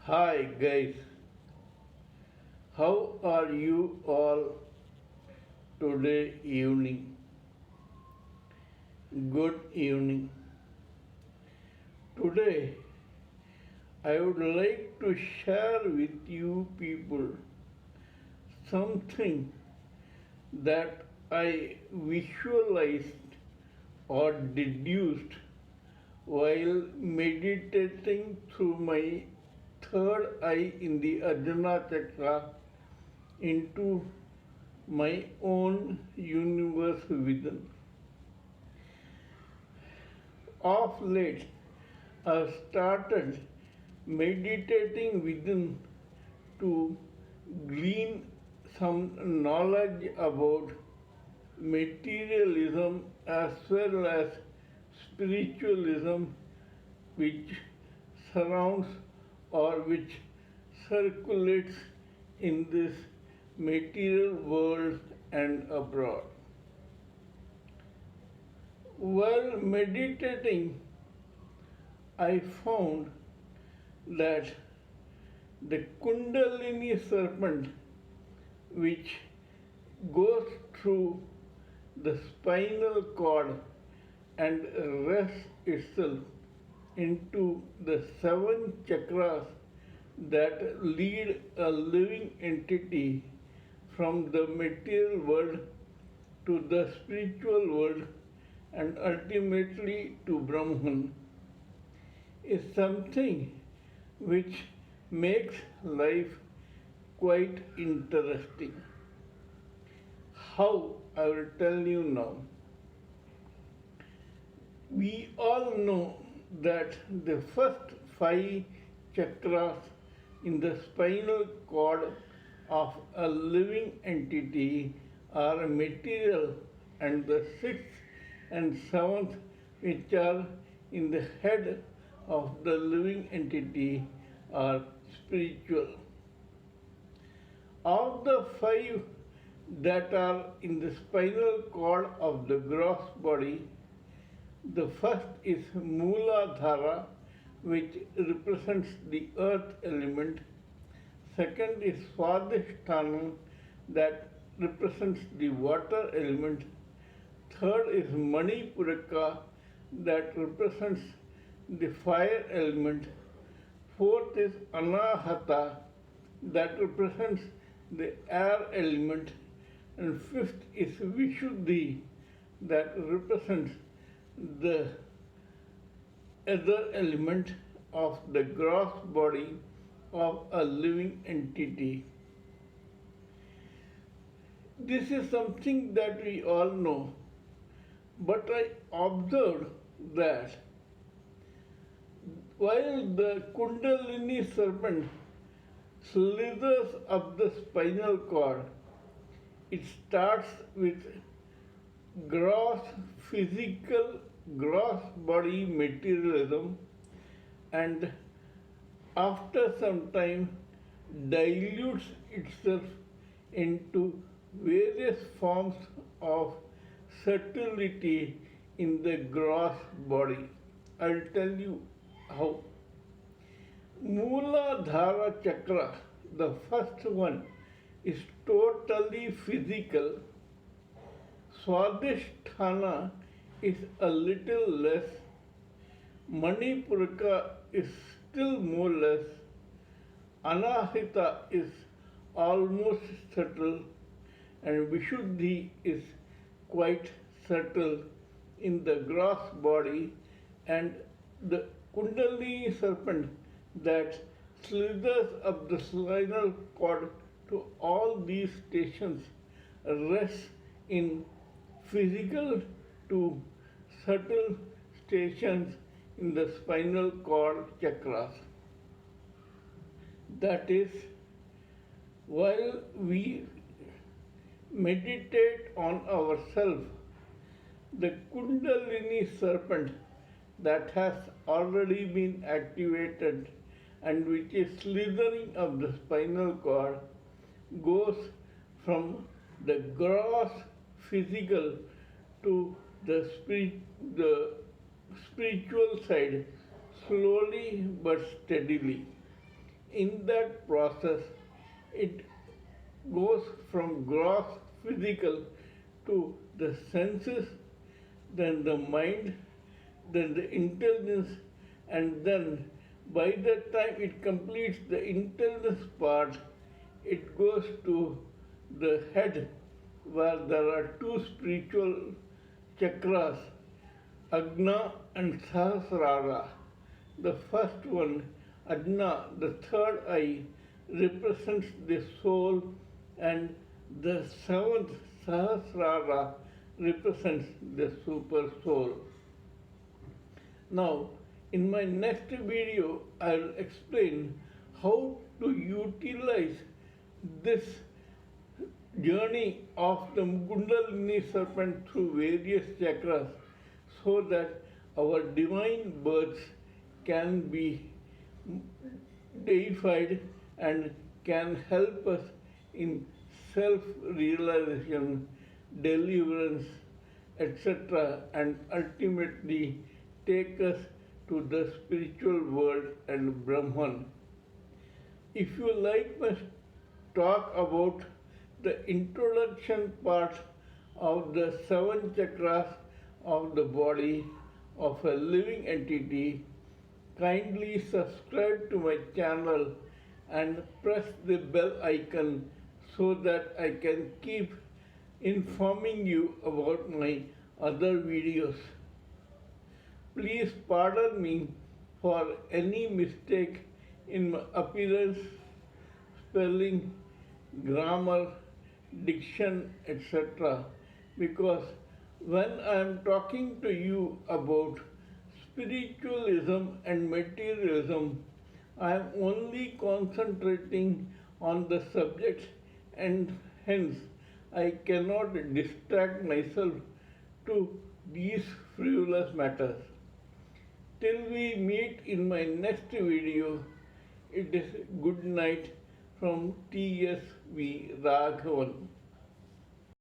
Hi guys, how are you all today evening? Good evening. Today I would like to share with you people something that I visualized or deduced while meditating through my third eye in the Ajna Chakra into my own universe within. Of late, I started meditating within to glean some knowledge about materialism as well as spiritualism which surrounds or which circulates in this material world and abroad. While meditating, I found that the Kundalini serpent, which goes through the spinal cord and rests itself into the seven chakras that lead a living entity from the material world to the spiritual world and ultimately to Brahman, is something which makes life quite interesting. How? I will tell you now. We all know that the first five chakras in the spinal cord of a living entity are material, and the sixth and seventh, which are in the head of the living entity, are spiritual. Of the five that are in the spinal cord of the gross body, the first is Mooladhara, which represents the earth element. Second is Swadhisthana, that represents the water element. Third is Manipuraka, that represents the fire element. Fourth is Anahata, that represents the air element. And fifth is Vishuddhi, that represents the other element of the gross body of a living entity. This is something that we all know, but I observed that while the Kundalini serpent slithers up the spinal cord, it starts with gross physical, gross body materialism, and after some time dilutes itself into various forms of subtlety in the gross body. I'll tell you how. Mooladhara chakra, the first one, is totally physical. Swadhisthana is a little less. Manipuraka is still more less. Anahita is almost subtle, and Vishuddhi is quite subtle in the gross body, and the Kundalini serpent that slithers up the spinal cord to all these stations rests in physical to subtle stations in the spinal cord chakras. That is, while we meditate on ourselves, the Kundalini serpent that has already been activated and which is slithering up the spinal cord goes from the gross physical to the spiritual side slowly but steadily. in that process, it goes from gross physical to the senses, then the mind, then the intelligence, and then by the time it completes the intelligence part, it goes to the head where there are two spiritual chakras, Agna and Sahasrara. The first one, Agna, the third eye, represents the soul, and the seventh, Sahasrara, represents the super soul. Now, in my next video, I'll explain how to utilize this journey of the Kundalini serpent through various chakras so that our divine births can be deified and can help us in self-realization, deliverance, etc., and ultimately take us to the spiritual world and Brahman. If you like my talk about the introduction part of the seven chakras of the body of a living entity, kindly subscribe to my channel and press the bell icon so that I can keep informing you about my other videos. Please pardon me for any mistake in my appearance, spelling, grammar, diction, etc. because when I am talking to you about spiritualism and materialism, I am only concentrating on the subject and hence I cannot distract myself to these frivolous matters. Till we meet in my next video, it is good night from TSV Raghavan.